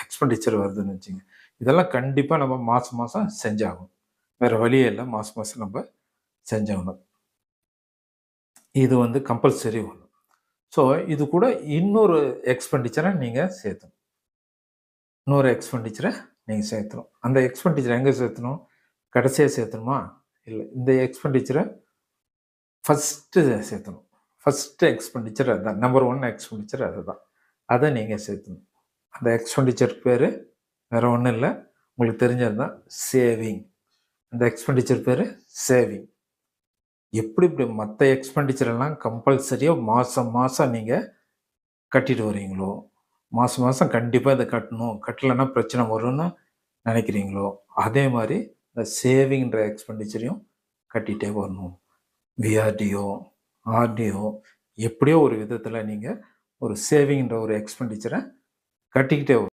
Expenditure வருதுன்னு வச்சுங்க. இதெல்லாம் கண்டிப்பா நம்ம மாசம் மாசம் செஞ்சாகணும். வேற வழியே இல்ல. மாசம் மாசம் நம்ம செஞ்சாகணும். இது வந்து கம்பல்சரி ஒண்ணு. ஸோ இது கூட இன்னொரு எக்ஸ்பெண்டிச்சர நீங்க சேர்த்தணும். இன்னொரு எக்ஸ்பெண்டிச்சர நீங்க சேர்த்தணும். அந்த எக்ஸ்பெண்டிச்சர் எங்க சேர்த்தணும்? கடைசியா சேர்த்தணுமா? இல்ல. இந்த எக்ஸ்பெண்டிச்சர ஃபர்ஸ்ட்டு சேர்த்தணும். ஃபர்ஸ்ட் எக்ஸ்பெண்டிச்சர் அதுதான். நம்பர் 1 எக்ஸ்பெண்டிச்சர் அதுதான். அத நீங்க சேர்த்தணும். அந்த எக்ஸ்பெண்டிச்சர் பேரு வேற ஒண்ணும் இல்ல. உங்களுக்கு தெரிஞ்சது தான் சேவிங். அந்த எக்ஸ்பெண்டிச்சர் பேரு சேவிங். எப்படி இப்படி மத்த எக்ஸ்பெண்டிச்சர் எல்லாம் கம்பல்சரியா மாசம் மாசம் நீங்க கட்டிட்டு வரீங்களோ, மாசம் மாசம் கண்டிப்பா இத கட்டணும். கட்டலன்னா பிரச்சனை வரும்னு நினைக்கிறீங்களோ, அதே மாரி இந்த சேவிங்ன்ற எக்ஸ்பெண்டிச்சரையும் கட்டிட்டே வரணும். விஆர்டிஓ, ஆர்டிஓ எப்படியோ ஒரு விதத்துல நீங்க ஒரு சேவிங்ன்ற ஒரு எக்ஸ்பெண்டிச்சர கட்டிக்கிட்டே